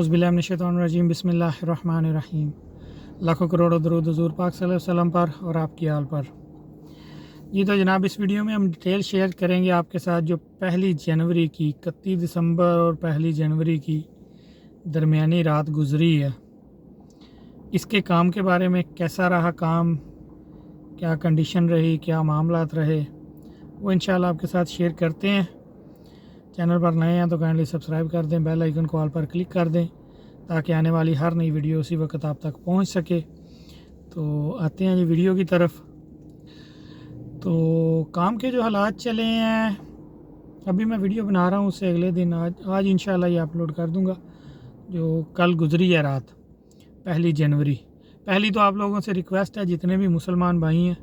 औज़ुबिल्लाहिमिनश्शैतानिर्रजीम बिस्मिल्लाहिर्रहमानिर्रहीम। लाखों करोड़ों दरूद हुज़ूर पाक सल्लल्लाहु अलैहि वसल्लम पर और आपकी आल पर। जी तो जनाब, इस वीडियो में हम डिटेल शेयर करेंगे आपके साथ जो 1 जनवरी की 31 दिसंबर और 1 जनवरी की दरमियानी रात गुज़री है, इसके काम के बारे में। कैसा रहा काम, क्या कंडीशन रही, क्या मामलात रहे, वो इंशाल्लाह आपके साथ शेयर करते हैं। चैनल पर नए हैं तो काइंडली सब्सक्राइब कर दें, बेल आइकन को ऑल पर क्लिक कर दें ताकि आने वाली हर नई वीडियो उसी वक्त आप तक पहुंच सके। तो आते हैं जी वीडियो की तरफ। तो काम के जो हालात चले हैं, अभी मैं वीडियो बना रहा हूँ उससे अगले दिन आज इंशाल्लाह ये अपलोड कर दूँगा। जो कल गुज़री है रात 1 जनवरी। पहली तो आप लोगों से रिक्वेस्ट है, जितने भी मुसलमान भाई हैं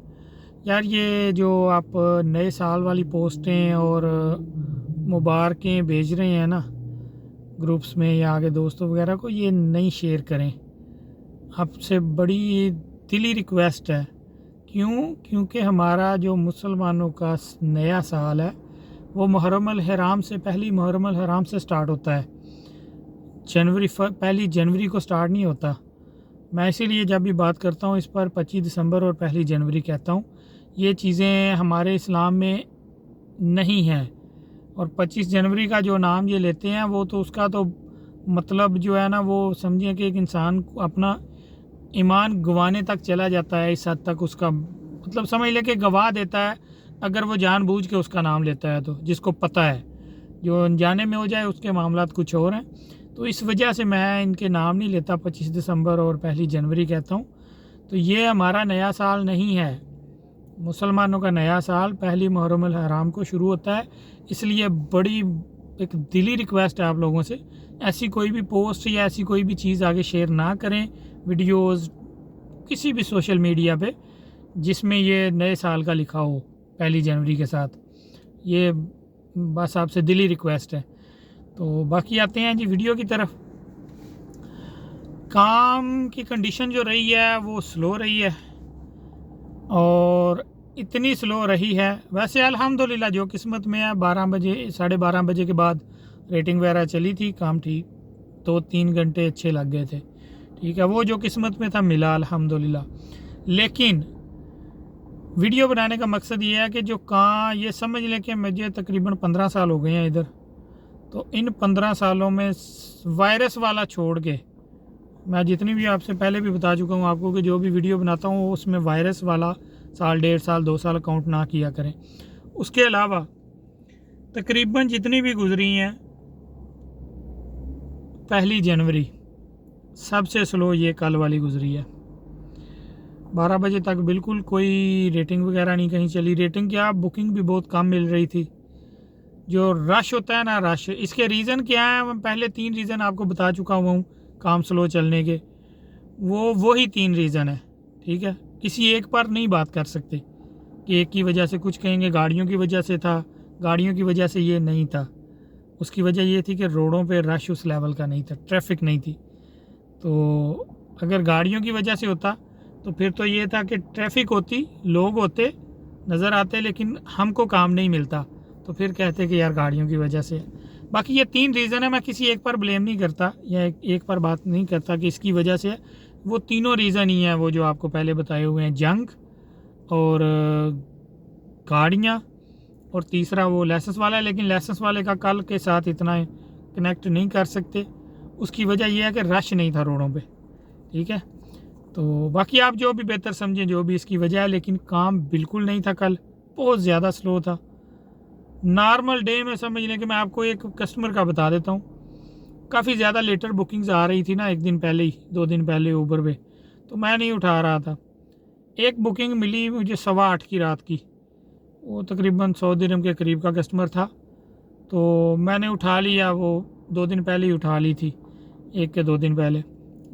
यार, ये जो आप नए साल वाली पोस्टें और मुबारकें भेज रहे हैं ना ग्रुप्स में या आगे दोस्तों वगैरह को, ये नहीं शेयर करें। आपसे बड़ी दिली रिक्वेस्ट है। क्योंकि हमारा जो मुसलमानों का नया साल है वो मुहर्रम अल हराम से, पहली मुहर्रम अल हराम से स्टार्ट होता है। 1 जनवरी को स्टार्ट नहीं होता। मैं इसीलिए जब भी बात करता हूँ इस पर 25 दिसंबर और 1 जनवरी कहता हूँ। ये चीज़ें हमारे इस्लाम में नहीं हैं। और 25 जनवरी का जो नाम ये लेते हैं वो तो उसका तो मतलब जो है ना, वो समझिए कि एक इंसान अपना ईमान गंवाने तक चला जाता है। इस हद तक उसका मतलब समझ ले कि गवा देता है अगर वो जानबूझ के उसका नाम लेता है। तो जिसको पता है, जो अनजाने में हो जाए उसके मामलात कुछ और हैं। तो इस वजह से मैं इनके नाम नहीं लेता, 25 दिसंबर और 1 जनवरी कहता हूँ। तो ये हमारा नया साल नहीं है। मुसलमानों का नया साल पहली मुहर्रम अल हराम को शुरू होता है। इसलिए बड़ी एक दिली रिक्वेस्ट है आप लोगों से, ऐसी कोई भी पोस्ट या ऐसी कोई भी चीज़ आगे शेयर ना करें, वीडियोस किसी भी सोशल मीडिया पे जिसमें ये नए साल का लिखा हो 1 जनवरी के साथ। ये बस आपसे दिली रिक्वेस्ट है। तो बाकी आते हैं जी वीडियो की तरफ। काम की कंडीशन जो रही है वो स्लो रही है, और इतनी स्लो रही है वैसे अल्हम्दुलिल्लाह जो किस्मत में है। 12 बजे 12:30 बजे के बाद रेटिंग वगैरह चली थी, काम ठीक 2-3 घंटे अच्छे लग गए थे। ठीक है, वो जो किस्मत में था मिला अल्हम्दुलिल्लाह। लेकिन वीडियो बनाने का मकसद ये है कि जो काम, ये समझ लें कि मुझे तकरीबन 15 साल हो गए हैं इधर। तो इन 15 सालों में वायरस वाला छोड़ के, मैं जितनी भी आपसे पहले भी बता चुका हूँ आपको कि जो भी वीडियो बनाता हूँ उसमें वायरस वाला साल, 1.5 साल, 2 साल काउंट ना किया करें। उसके अलावा तकरीबन जितनी भी गुजरी हैं 1 जनवरी सबसे स्लो ये कल वाली गुजरी है। 12 बजे तक बिल्कुल कोई रेटिंग वगैरह नहीं कहीं चली। रेटिंग क्या, बुकिंग भी बहुत कम मिल रही थी। जो रश होता है ना, रश, इसके रीज़न क्या है, मैं पहले 3 रीज़न आपको बता चुका हुआ हूँ काम स्लो चलने के। वही 3 रीज़न है। ठीक है, किसी एक पर नहीं बात कर सकते कि एक की वजह से कुछ कहेंगे गाड़ियों की वजह से था, गाड़ियों की वजह से ये नहीं था। उसकी वजह ये थी कि रोडों पे रश उस लेवल का नहीं था, ट्रैफिक नहीं थी। तो अगर गाड़ियों की वजह से होता तो फिर तो ये था कि ट्रैफिक होती, लोग होते, नज़र आते, लेकिन हमको काम नहीं मिलता। तो फिर कहते कि यार गाड़ियों की वजह से। बाकी ये 3 रीज़न है, मैं किसी एक पर ब्लेम नहीं करता या एक पर बात नहीं करता कि इसकी वजह से। वो तीनों रीज़न ही हैं, वो जो आपको पहले बताए हुए हैं, जंग और गाड़ियाँ, और तीसरा वो लाइसेंस वाला है। लेकिन लाइसेंस वाले का कल के साथ इतना कनेक्ट नहीं कर सकते। उसकी वजह यह है कि रश नहीं था रोडों पे। ठीक है, तो बाकी आप जो भी बेहतर समझें, जो भी इसकी वजह है। लेकिन काम बिल्कुल नहीं था कल, बहुत ज़्यादा स्लो था। नॉर्मल डे में समझ लें कि मैं आपको एक कस्टमर का बता देता हूँ, काफ़ी ज़्यादा लेटर बुकिंग्स आ रही थी ना, 1 दिन पहले ही, 2 दिन पहले ऊबर पे। तो मैं नहीं उठा रहा था। एक बुकिंग मिली मुझे 8:15 की रात की, वो तकरीबन 100 दिरहम के करीब का कस्टमर था। तो मैंने उठा लिया, वो 2 दिन पहले ही उठा ली थी, 1 के 2 दिन पहले।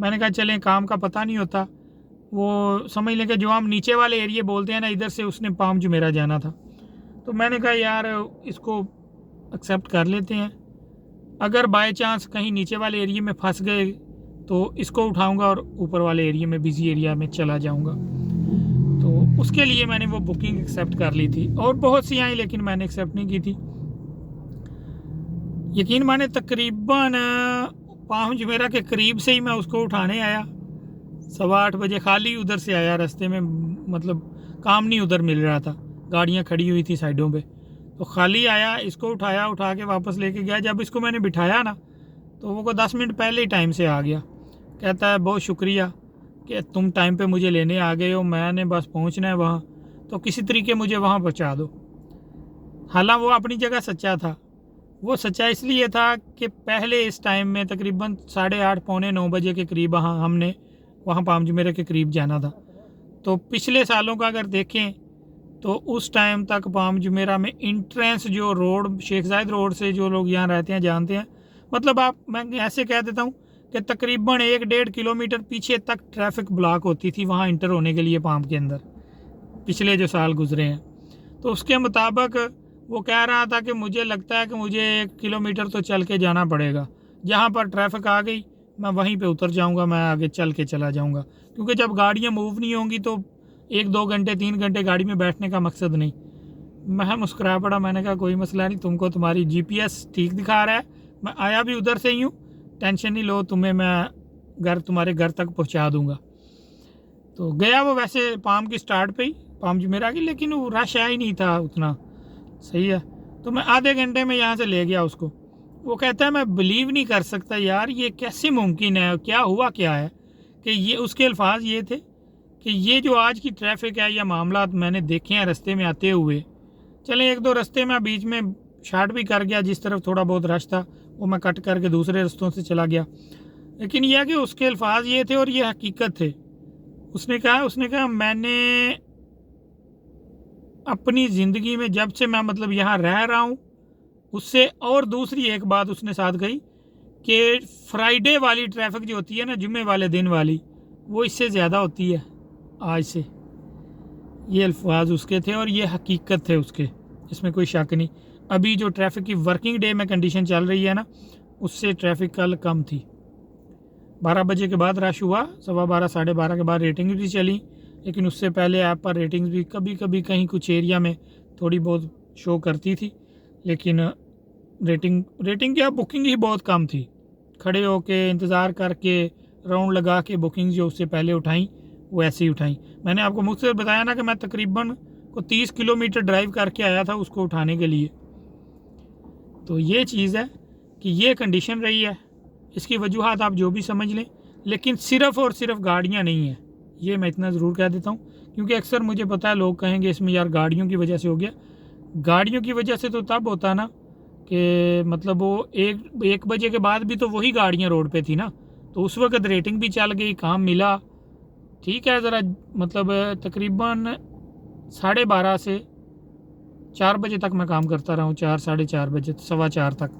मैंने कहा चलें, काम का पता नहीं होता। वो समझ लें कि जो हम नीचे वाले एरिए बोलते हैं ना, इधर से उसने पाम जो मेरा जाना था। तो मैंने कहा यार इसको एक्सेप्ट कर लेते हैं। अगर बाय चांस कहीं नीचे वाले एरिया में फंस गए तो इसको उठाऊंगा और ऊपर वाले एरिया में, बिजी एरिया में चला जाऊंगा। तो उसके लिए मैंने वो बुकिंग एक्सेप्ट कर ली थी, और बहुत सी आई लेकिन मैंने एक्सेप्ट नहीं की थी। यकीन माने तकरीबन पाम जुमेरा के करीब से ही मैं उसको उठाने आया, 8:15 बजे खाली उधर से आया, रास्ते में मतलब काम नहीं उधर मिल रहा था, गाड़ियाँ खड़ी हुई थी साइडों पे, तो खाली आया, इसको उठाया, उठा के वापस लेके गया। जब इसको मैंने बिठाया ना तो वो को 10 मिनट पहले ही टाइम से आ गया। कहता है बहुत शुक्रिया कि तुम टाइम पे मुझे लेने आ गए हो, मैंने बस पहुंचना है वहाँ, तो किसी तरीके मुझे वहाँ पहुँचा दो। हालांकि वो अपनी जगह सच्चा था। वो सच्चा इसलिए था कि पहले इस टाइम में तकरीबन 8:30 पौने 9 बजे के करीब हमने वहाँ पाम जुमेरा के करीब जाना था। तो पिछले सालों का अगर देखें तो उस टाइम तक पाम जुमेरा में इंट्रेंस जो रोड शेख जायद रोड से जो लोग यहाँ रहते हैं जानते हैं, मतलब मैं ऐसे कह देता हूँ कि तकरीबन 1-1.5 किलोमीटर पीछे तक ट्रैफिक ब्लॉक होती थी वहाँ इंटर होने के लिए पाम के अंदर, पिछले जो साल गुजरे हैं। तो उसके मुताबिक वो कह रहा था कि मुझे लगता है कि मुझे 1 किलोमीटर तो चल के जाना पड़ेगा, जहाँ पर ट्रैफिक आ गई मैं वहीं पे उतर जाऊँगा, मैं आगे चल के चला जाऊँगा, क्योंकि जब गाड़ियाँ मूव नहीं होंगी तो 1-2 घंटे 3 घंटे गाड़ी में बैठने का मकसद नहीं। मैं मुस्कुरा पड़ा, मैंने कहा कोई मसला नहीं, तुमको तुम्हारी GPS ठीक दिखा रहा है, मैं आया भी उधर से ही हूँ, टेंशन नहीं लो, तुम्हें मैं तुम्हारे घर तक पहुँचा दूँगा। तो गया वो वैसे पाम की स्टार्ट पे ही, पाम जुमेरा की, लेकिन वो रश आया ही नहीं था उतना, सही है। तो मैं आधे घंटे में यहाँ से ले गया उसको। वो कहता है मैं बिलीव नहीं कर सकता यार, ये कैसे मुमकिन है, क्या हुआ क्या है कि ये, उसके अल्फाज ये थे कि ये जो आज की ट्रैफिक है या मामला मैंने देखे हैं रास्ते में आते हुए, चले 1-2 रास्ते में बीच में शार्ट भी कर गया, जिस तरफ थोड़ा बहुत रश था वो मैं कट करके दूसरे रास्तों से चला गया, लेकिन यह कि उसके अल्फाज ये थे और ये हकीकत थे। उसने कहा मैंने अपनी ज़िंदगी में जब से मैं मतलब यहाँ रह रहा हूँ, उससे और दूसरी एक बात उसने साथ कही कि फ्राइडे वाली ट्रैफिक जो होती है ना, जुम्मे वाले दिन वाली, वो इससे ज़्यादा होती है आज से। ये अल्फाज उसके थे और ये हकीकत थे उसके, इसमें कोई शक नहीं। अभी जो ट्रैफिक की वर्किंग डे में कंडीशन चल रही है ना, उससे ट्रैफिक कल कम थी। 12 बजे के बाद रश हुआ, 12:15 12:30 के बाद रेटिंग भी चली, लेकिन उससे पहले ऐप पर रेटिंग्स भी कभी कभी कहीं कुछ एरिया में थोड़ी बहुत शो करती थी, लेकिन रेटिंग क्या बुकिंग ही बहुत कम थी। खड़े होके इंतज़ार करके राउंड लगा के बुकिंग जो उससे पहले उठाई वो ऐसे ही उठाई। मैंने आपको मुख्तसर बताया ना कि मैं तकरीबन को 30 किलोमीटर ड्राइव करके आया था उसको उठाने के लिए। तो ये चीज़ है कि ये कंडीशन रही है, इसकी वजूहात आप जो भी समझ लें, लेकिन सिर्फ़ और सिर्फ गाड़ियाँ नहीं हैं, ये मैं इतना ज़रूर कह देता हूँ, क्योंकि अक्सर मुझे पता है लोग कहेंगे इसमें यार गाड़ियों की वजह से हो गया। गाड़ियों की वजह से तो तब होता ना कि मतलब वो 1 बजे के बाद भी तो वही गाड़ियाँ रोड पे थी ना, तो उस वक्त रेटिंग भी चल गई, काम मिला, ठीक है। ज़रा मतलब तकरीबन 12:30 से 4 बजे तक मैं काम करता रहा हूँ, 4 साढ़े 4 बजे 4:15 तक,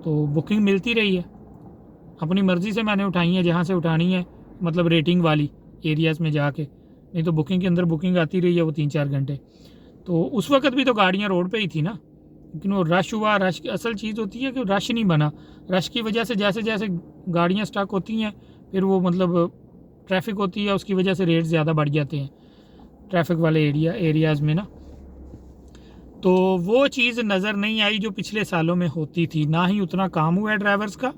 तो बुकिंग मिलती रही है। अपनी मर्ज़ी से मैंने उठाई है जहाँ से उठानी है, मतलब रेटिंग वाली एरियाज़ में जाके, नहीं तो बुकिंग के अंदर बुकिंग आती रही है वो 3-4 घंटे। तो उस वक्त भी तो गाड़ियाँ रोड पे ही थी ना, लेकिन वो रश हुआ। रश की असल चीज़ होती है कि रश नहीं बना, रश की वजह से जैसे जैसे गाड़ियाँ स्टक होती हैं फिर वो मतलब ट्रैफिक होती है, उसकी वजह से रेट ज़्यादा बढ़ जाते हैं ट्रैफिक वाले एरियाज़ में ना। तो वो चीज़ नज़र नहीं आई जो पिछले सालों में होती थी, ना ही उतना काम हुआ है ड्राइवर्स का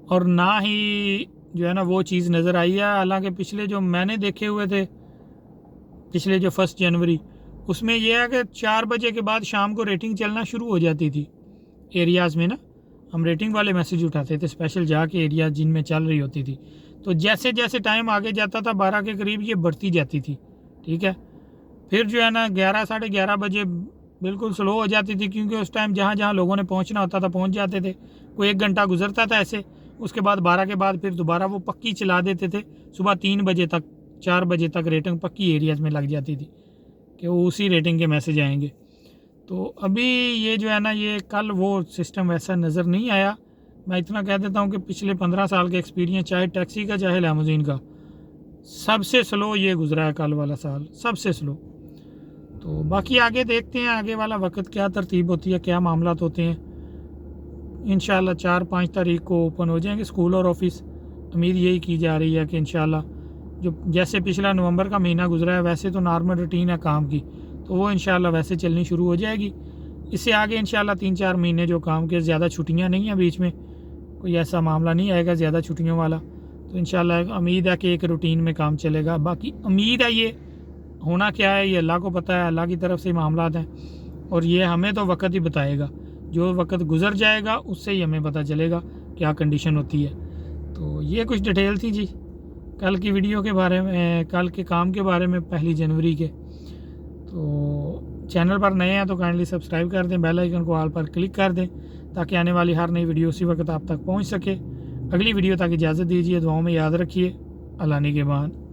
और ना ही जो है ना वो चीज़ नज़र आई है। हालांकि पिछले जो मैंने देखे हुए थे, पिछले जो 1 जनवरी, उसमें यह है कि 4 बजे के बाद शाम को रेटिंग चलना शुरू हो जाती थी एरियाज़ में ना। हम रेटिंग वाले मैसेज उठाते थे स्पेशल जाके एरिया जिनमें चल रही होती थी, तो जैसे जैसे टाइम आगे जाता था 12 के करीब ये बढ़ती जाती थी, ठीक है। फिर जो है ना 11 साढ़े 11 बजे बिल्कुल स्लो हो जाती थी, क्योंकि उस टाइम जहाँ जहाँ लोगों ने पहुँचना होता था पहुँच जाते थे, कोई 1 घंटा गुजरता था ऐसे। उसके बाद 12 के बाद फिर दोबारा वो पक्की चला देते थे, सुबह 3 बजे तक 4 बजे तक रेटिंग पक्की एरियाज़ में लग जाती थी कि वो उसी रेटिंग के मैसेज आएंगे। तो अभी ये जो है ना, ये कल वो सिस्टम वैसा नज़र नहीं आया। मैं इतना कह देता हूँ कि पिछले 15 साल के एक्सपीरियंस, चाहे टैक्सी का चाहे लैमोज़ीन का, सबसे स्लो ये गुजरा है कल वाला साल, सबसे स्लो। तो बाकी आगे देखते हैं आगे वाला वक्त क्या तरतीब होती है, क्या मामलात होते हैं। इंशाल्लाह 4-5 तारीख को ओपन हो जाएंगे स्कूल और ऑफिस। उम्मीद यही की जा रही है कि इंशाल्लाह जो जैसे पिछला नवंबर का महीना गुजरा है वैसे तो नॉर्मल रूटीन है काम की, तो वो इंशाल्लाह वैसे चलनी शुरू हो जाएगी। इससे आगे इंशाल्लाह 3-4 महीने जो काम के, ज़्यादा छुट्टियां नहीं हैं बीच में, कोई ऐसा मामला नहीं आएगा ज़्यादा छुट्टियों वाला। तो इंशाल्लाह उम्मीद है कि एक रूटीन में काम चलेगा। बाकी उम्मीद है, ये होना क्या है ये अल्लाह को पता है, अल्लाह की तरफ से मामलात हैं और ये हमें तो वक्त ही बताएगा। जो वक्त गुजर जाएगा उससे ही हमें पता चलेगा क्या कंडीशन होती है। तो ये कुछ डिटेल थी जी कल की वीडियो के बारे में, कल के काम के बारे में 1 जनवरी के। तो चैनल पर नए हैं तो काइंडली सब्सक्राइब कर दें, बेल आइकन को ऑल पर क्लिक कर दें ताकि आने वाली हर नई वीडियो उसी वक्त आप तक पहुंच सके। अगली वीडियो तक इजाज़त दीजिए, दुआओं में याद रखिए। अल्लाह ने के बाद।